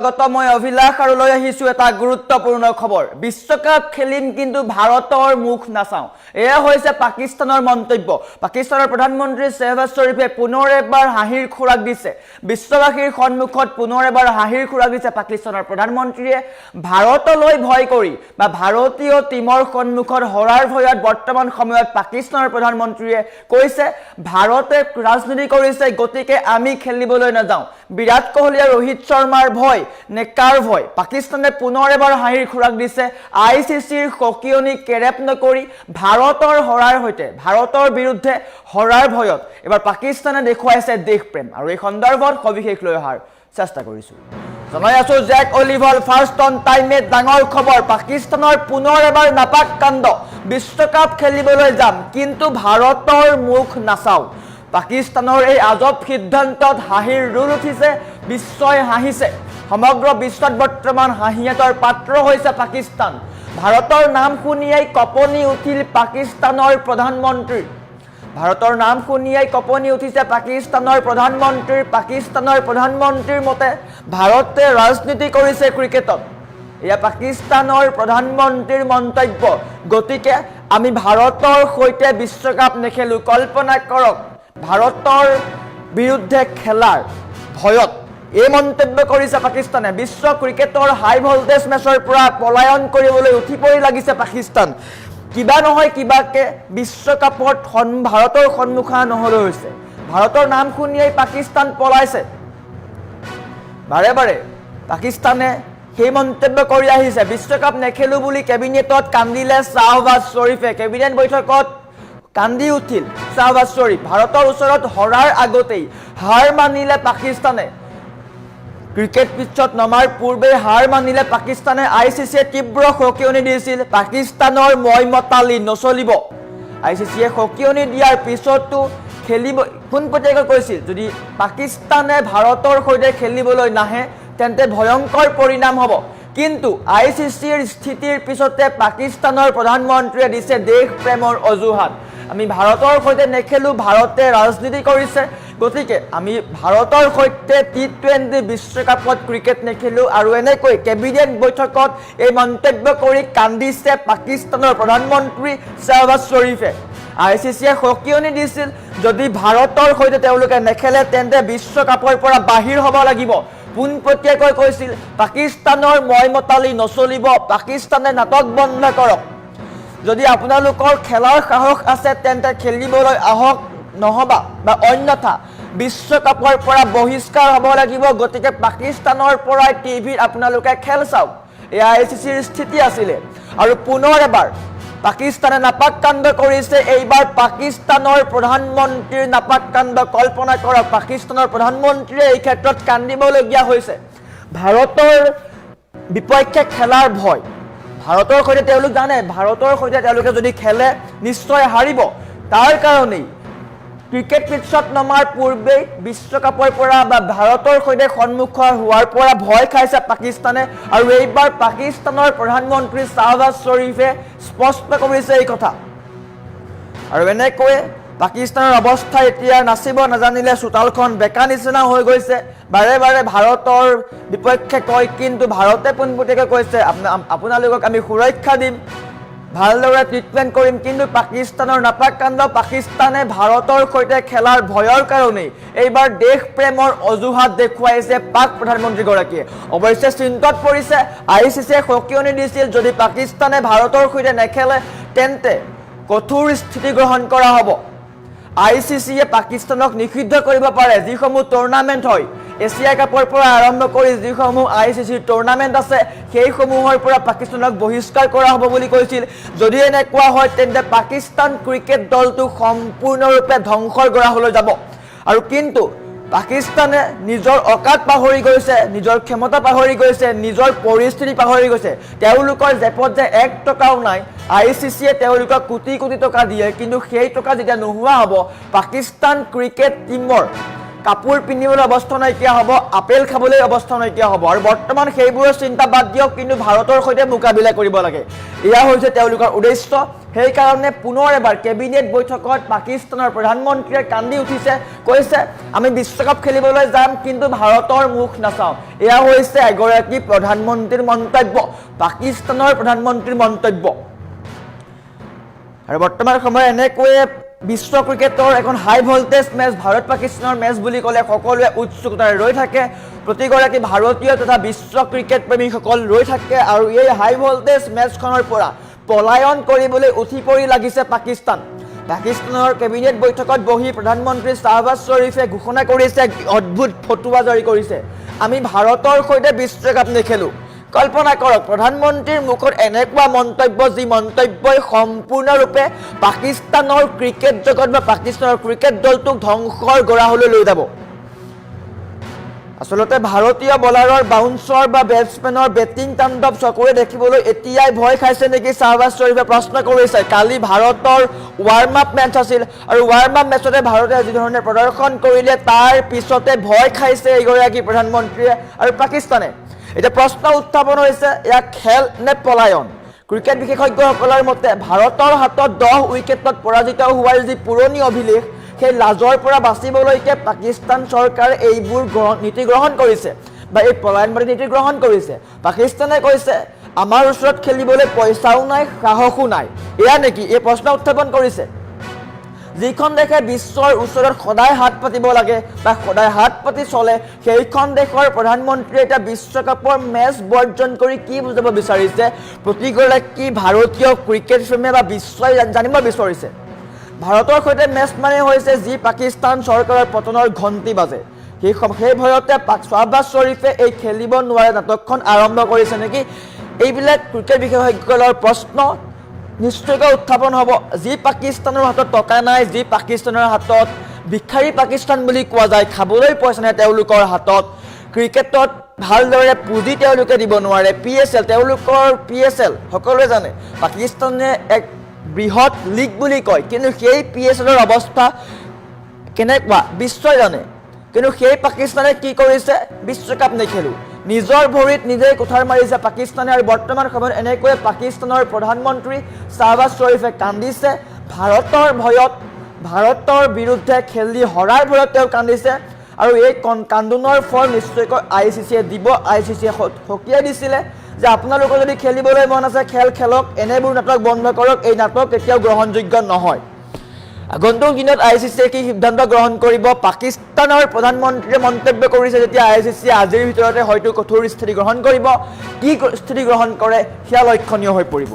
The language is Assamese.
গত মই অভিলাষ আৰু লৈ আহিছো এটা গুৰুত্বপূৰ্ণ খবৰ বিশ্বকাপ খেলিম কিন্তু ভাৰতৰ মুখ নাচাও এয়া হৈছে পাকিস্তানৰ মন্তব্য পাকিস্তানৰ প্ৰধানমন্ত্ৰী শ্বাহবাজ শ্বৰীফে পুনৰ এবাৰ হাঁহিৰ খোৰাক দিছে বিশ্ববাসীৰ সন্মুখত পুনৰ এবাৰ হাঁহিৰ খোৰাক দিছে পাকিস্তানৰ প্ৰধানমন্ত্ৰীয়ে ভাৰতলৈ ভয় কৰি বা ভাৰতীয় টিমৰ সন্মুখত হৰাৰ ভয়ত বৰ্তমান সময়ত পাকিস্তানৰ প্ৰধানমন্ত্ৰীয়ে কৈছে ভাৰতে ৰাজনীতি কৰিছে গতিকে আমি খেলিবলৈ নাযাওঁ বিৰাট কোহলি আৰু ৰোহিত শৰ্মাৰ ভয় নেকাৰ ভয় পাকিস্তানে পুনৰ এবাৰ হাঁহিৰ খোৰাক দিছে আইসিসিৰ সকিয়নি কেৰেপ নকৰি ভাৰতৰ হৰাৰ হৈতে ভাৰতৰ বিৰুদ্ধে হৰাৰ ভয়ত এবাৰ পাকিস্তানে দেখুৱাইছে দেশপ্ৰেম আৰু এই সন্দৰ্ভত সবিশেষ লৈ অহাৰ চেষ্টা কৰিছো জনাই আছো জেক অলিভাৰ ফাৰ্ষ্ট অন টাইমে ডাঙৰ খবৰ পাকিস্তানৰ পুনৰ এবাৰ নাপাক কাণ্ড বিশ্বকাপ খেলিবলৈ যাম কিন্তু ভাৰতৰ মুখ নাচাও পাকিস্তানৰ এই আজব সিদ্ধান্তত হাঁহিৰ ৰোল উঠিছে বিশ্বই হাঁহিছে সমগ্ৰ বিশ্বত বৰ্তমান হাঁহিয়াতৰ পাত্ৰ হৈছে পাকিস্তান ভাৰতৰ নাম শুনিয়াই কপনি উঠিল পাকিস্তানৰ প্ৰধানমন্ত্ৰী ভাৰতৰ নাম শুনিয়াই কপনি উঠিছে পাকিস্তানৰ প্ৰধানমন্ত্ৰীৰ মতে ভাৰতে ৰাজনীতি কৰিছে ক্ৰিকেটত এয়া পাকিস্তানৰ প্ৰধানমন্ত্ৰীৰ মন্তব্য গতিকে আমি ভাৰতৰ সৈতে বিশ্বকাপ নেখেলো কল্পনা কৰক ভাৰতৰ বিৰুদ্ধে খেলাৰ ভয়ত এই মন্তব্য কৰিছে পাকিস্তানে বিশ্ব ক্ৰিকেটৰ হাই ভল্টেজ মেচৰ পৰা পলায়ন কৰিবলৈ উঠি পৰি লাগিছে পাকিস্তান কিবা নহয় কিবাকে বিশ্বকাপত ভাৰতৰ সন্মুখা নহলৈ হৈছে ভাৰতৰ নাম শুনিয়াই পাকিস্তান পলাইছে বাৰে বাৰে পাকিস্তানে সেই মন্তব্য কৰি আহিছে বিশ্বকাপ নেখেলো বুলি কেবিনেটত কান্দিলে শ্বাহবাজ শ্বৰীফে কেবিনেট বৈঠকত কান্দি উঠিল শ্বাহবাজ শ্বৰীফ ভাৰতৰ ওচৰত হৰাৰ আগতেই হাৰ মানিলে পাকিস্তানে ক্ৰিকেট পিছত নমাৰ পূৰ্বে হাৰ মানিলে পাকিস্তানে আইসিসিয়ে তীব্ৰ সকিয়নি দিছিল পাকিস্তানৰ মইমতালি নচলিব আইসিসিয়ে সকিয়নি দিয়াৰ পিছতো খেলিব পোনপটীয়াকৈ কৈছিল যদি পাকিস্তানে ভাৰতৰ সৈতে খেলিবলৈ নাহে তেন্তে ভয়ংকৰ পৰিণাম হ'ব কিন্তু আইসিসিৰ স্থিতিৰ পিছতে পাকিস্তানৰ প্ৰধানমন্ত্ৰীয়ে দিছে দেশ প্ৰেমৰ অজুহাত আমি ভাৰতৰ সৈতে নেখেলো ভাৰতে ৰাজনীতি কৰিছে গতিকে আমি ভাৰতৰ সৈতে টি20 বিশ্বকাপত ক্ৰিকেট নেখেলো আৰু এনেকৈ কেবিনেট বৈঠকত এই মন্তব্য কৰি কান্দিছে পাকিস্তানৰ প্ৰধানমন্ত্ৰী শ্বাহবাজ শ্বৰীফে আইসিসিয়ে সকিয়নি দিছিল যদি ভাৰতৰ সৈতে তেওঁলোকে নেখেলে তেন্তে বিশ্বকাপৰ পৰা বাহিৰ হ'ব লাগিব পোনপটীয়াকৈ কৈছিল পাকিস্তানৰ মইমতালি নচলিব পাকিস্তানে নাটক বন্ধ কৰক যদি আপোনালোকৰ খেলাৰ সাহস আছে তেন্তে খেলিবলৈ আহক নহবা বা অন্যথা বিশ্বকাপৰ পৰা বহিষ্কাৰ হ'ব লাগিব গতিকে পাকিস্তানৰ পৰা টিভিত আপোনালোকে খেল চাওক এই আইসিসিৰ স্থিতি আছিল আৰু পুনৰ এবাৰ পাকিস্তানে নাপাক কাণ্ড কৰিছে এইবাৰ পাকিস্তানৰ প্ৰধানমন্ত্ৰীৰ নাপাক কাণ্ড কল্পনা কৰক পাকিস্তানৰ প্ৰধানমন্ত্ৰীয়ে এই ক্ষেত্ৰত কান্দিবলগীয়া হৈছে ভাৰতৰ বিপক্ষে খেলাৰ ভয় ভাৰতৰ সৈতে তেওঁলোক জানে ভাৰতৰ সৈতে তেওঁলোকে যদি খেলে নিশ্চয় হাৰিব তাৰ কাৰণেই ক্ৰিকেট পিছত নমাৰ পূৰ্বে বিশ্বকাপৰ পৰা বা ভাৰতৰ সৈতে সন্মুখ হোৱাৰ পৰা ভয় খাইছে পাকিস্তানে আৰু এইবাৰ পাকিস্তানৰ প্ৰধানমন্ত্ৰী শ্বাহবাজ শ্বৰীফে স্পষ্ট কৰিছে এই কথা আৰু এনেকৈ পাকিস্তানৰ অৱস্থা এতিয়া নাচিব নাজানিলে চোতালখন বেকা নিচিনা হৈ গৈছে বাৰে বাৰে ভাৰতৰ বিপক্ষে কয় কিন্তু ভাৰতে পোনপটীয়াকৈ কৈছে আপোনালোকক আমি সুৰক্ষা দিম ভালদৰে ট্ৰিটমেণ্ট কৰিম কিন্তু পাকিস্তানৰ নাপাক কাণ্ড পাকিস্তানে ভাৰতৰ সৈতে খেলাৰ ভয়ৰ কাৰণেই এইবাৰ দেশ প্ৰেমৰ অজুহাত দেখুৱাইছে পাক প্ৰধানমন্ত্ৰীগৰাকীয়ে অৱশ্যে চিন্তাত পৰিছে আইসিসিয়ে সকিয়নি দিছিল যদি পাকিস্তানে ভাৰতৰ সৈতে নেখেলে তেন্তে কঠোৰ স্থিতি গ্ৰহণ কৰা হ'ব আইসিসিয়ে পাকিস্তানক নিষিদ্ধ কৰিব পাৰে যিসমূহ টুৰ্ণামেণ্ট হয় এছিয়া কাপৰ পৰা আৰম্ভ কৰি যিসমূহ আইসিসিৰ টুৰ্ণামেণ্ট আছে সেইসমূহৰ পৰা পাকিস্তানক বহিষ্কাৰ কৰা হ'ব বুলি কৈছিল যদি এনেকুৱা হয় তেন্তে পাকিস্তান ক্ৰিকেট দলটো সম্পূৰ্ণৰূপে ধ্বংসৰ গৰাহলৈ যাব আৰু কিন্তু পাকিস্তানে নিজৰ অকাত পাহৰি গৈছে নিজৰ ক্ষমতা পাহৰি গৈছে নিজৰ পৰিস্থিতি পাহৰি গৈছে তেওঁলোকৰ জেপত যে 1 টকাও নাই আইসিসিয়ে তেওঁলোকক কোটি কোটি টকা দিয়ে কিন্তু সেই টকা যেতিয়া নোহোৱা হ'ব পাকিস্তান ক্ৰিকেট টিমৰ কাপোৰ পিন্ধিবলৈ অৱস্থা নাইকিয়া হ'ব, আপেল খাবলৈ অৱস্থা নাইকিয়া হ'ব। আৰু বৰ্তমান সেইবোৰৰ চিন্তা বাদ দিয়ক, কিন্তু ভাৰতৰ সৈতে মোকাবিলা কৰিব লাগে, এয়া হৈছে তেওঁলোকৰ উদ্দেশ্য। সেইকাৰণে পুনৰ এবাৰ কেবিনেট বৈঠকত পাকিস্তানৰ প্ৰধানমন্ত্ৰীয়ে কান্দি উঠিছে, কৈছে আমি বিশ্বকাপ খেলিবলৈ যাম কিন্তু ভাৰতৰ মুখ নাচাওঁ। এয়া হৈছে এগৰাকী প্ৰধানমন্ত্ৰীৰ মন্তব্য, পাকিস্তানৰ প্ৰধানমন্ত্ৰীৰ মন্তব্য। আৰু বৰ্তমান সময়ত এনেকৈয়ে বিশ্ব ক্ৰিকেটৰ এখন হাই ভল্টেজ মেচ, ভাৰত পাকিস্তানৰ মেচ বুলি ক'লে সকলোৱে উৎসুকতাৰে ৰৈ থাকে, প্ৰতিগৰাকী ভাৰতীয় তথা বিশ্ব ক্ৰিকেট প্ৰেমীসকল ৰৈ থাকে। আৰু এই হাই ভল্টেজ মেচখনৰ পৰা পলায়ন কৰিবলৈ উঠি পৰি লাগিছে পাকিস্তান। পাকিস্তানৰ কেবিনেট বৈঠকত বহি প্ৰধানমন্ত্ৰী শ্বাহবাজ শ্বৰীফে ঘোষণা কৰিছে, অদ্ভুত ফটুৱা জাৰি কৰিছে, আমি ভাৰতৰ সৈতে বিশ্বকাপ নেখেলোঁ। কল্পনা কৰক, প্ৰধানমন্ত্ৰীৰ মুখত এনেকুৱা মন্তব্য, যি মন্তব্যই সম্পূৰ্ণৰূপে পাকিস্তানৰ ক্ৰিকেট জগত বা পাকিস্তানৰ ক্ৰিকেট দলটোক ধ্বংসৰ গৰাহলৈ লৈ যাব। আচলতে ভাৰতীয় বলাৰৰ বাউন্সাৰ বা বেটছমেনৰ বেটিং তাণ্ডৱ চকুৰে দেখিবলৈ এতিয়াই ভয় খাইছে নেকি, শ্বাহবাজ শ্বৰীফে প্ৰশ্ন কৰিছে। কালি ভাৰতৰ ৱাৰ্ম আপ মেচ আছিল আৰু ৱাৰ্ম আপ মেচতে ভাৰতে যিধৰণে প্ৰদৰ্শন কৰিলে তাৰ পিছতে ভয় খাইছে এইগৰাকী প্ৰধানমন্ত্ৰীয়ে আৰু পাকিস্তানে। এতিয়া প্ৰশ্ন উত্থাপন হৈছে, এয়া খেল নে পলায়ন? ক্ৰিকেট বিশেষজ্ঞসকলৰ মতে ভাৰতৰ হাতত 10 উইকেটত পৰাজিত হোৱাৰ যি পুৰণি অভিলেখ, সেই লাজৰ পৰা বাচিবলৈকে পাকিস্তান চৰকাৰে এইবোৰ নীতি গ্ৰহণ কৰিছে বা এই পলায়নবাদী নীতি গ্ৰহণ কৰিছে। পাকিস্তানে কৈছে আমাৰ ওচৰত খেলিবলৈ পইচাও নাই, সাহসো নাই। এয়া নেকি এই প্ৰশ্ন উত্থাপন কৰিছে। যিখন দেশে বিশ্বৰ ওচৰত সদায় হাত পাতিব লাগে বা সদায় হাত পাতি চলে, সেইখন দেশৰ প্ৰধানমন্ত্ৰীয়ে এতিয়া বিশ্বকাপৰ মেচ বৰ্জন কৰি কি বুজাব বিচাৰিছে, প্ৰতিগৰাকী ভাৰতীয় ক্ৰিকেট প্ৰেমীয়ে বা বিশ্বই জানিব বিচাৰিছে। ভাৰতৰ সৈতে মেচ মানে হৈছে যি পাকিস্তান চৰকাৰৰ পতনৰ ঘণ্টি বাজে। সেই ভয়তে শ্বাহবাজ শ্বৰীফে এই খেলিব নোৱাৰে নাটকখন আৰম্ভ কৰিছে নেকি, এইবিলাক ক্ৰিকেট বিশেষজ্ঞসকলৰ প্ৰশ্ন নিশ্চয়কৈ উত্থাপন হ'ব। যি পাকিস্তানৰ হাতত টকা নাই, যি পাকিস্তানৰ হাতত ভিক্ষাৰী পাকিস্তান বুলি কোৱা যায়, খাবলৈ পইচা নাই তেওঁলোকৰ হাতত, ক্ৰিকেটত ভালদৰে পুঁজি তেওঁলোকে দিব নোৱাৰে, PSL তেওঁলোকৰ PSL সকলোৱে জানে পাকিস্তানে এক বৃহৎ লীগ বুলি কয়, কিন্তু সেই PSLৰ অৱস্থা কেনেকুৱা বিশ্বই জানে। কিন্তু সেই পাকিস্তানে কি কৰিছে, বিশ্বকাপ নেখেলোঁ, নিজৰ ভৰিত নিজেই কুঠাৰ মাৰিছে পাকিস্তানে। আৰু বৰ্তমান সময়ত এনেকৈ পাকিস্তানৰ প্ৰধানমন্ত্ৰী শ্বাহবাজ শ্বৰীফে কান্দিছে, ভাৰতৰ ভয়ত, ভাৰতৰ বিৰুদ্ধে খেলি হৰাৰ ভয়ত তেওঁ কান্দিছে। আৰু এই কান্দোনৰ ফল নিশ্চয়কৈ ICCয়ে দিব। ICCয়ে সকীয়াই দিছিলে যে আপোনালোকৰ যদি খেলিবলৈ মন আছে খেলক, এনেবোৰ নাটক বন্ধ কৰক, এই নাটক কেতিয়াও গ্ৰহণযোগ্য নহয়। আগন্তুক দিনত ICCয়ে কি সিদ্ধান্ত গ্ৰহণ কৰিব, পাকিস্তানৰ প্ৰধানমন্ত্ৰীয়ে মন্তব্য কৰিছে যেতিয়া ICCয়ে আজিৰ ভিতৰতে হয়তো কঠোৰ স্থিতি গ্ৰহণ কৰিব, কি স্থিতি গ্ৰহণ কৰে সেয়া লক্ষণীয় হৈ পৰিব।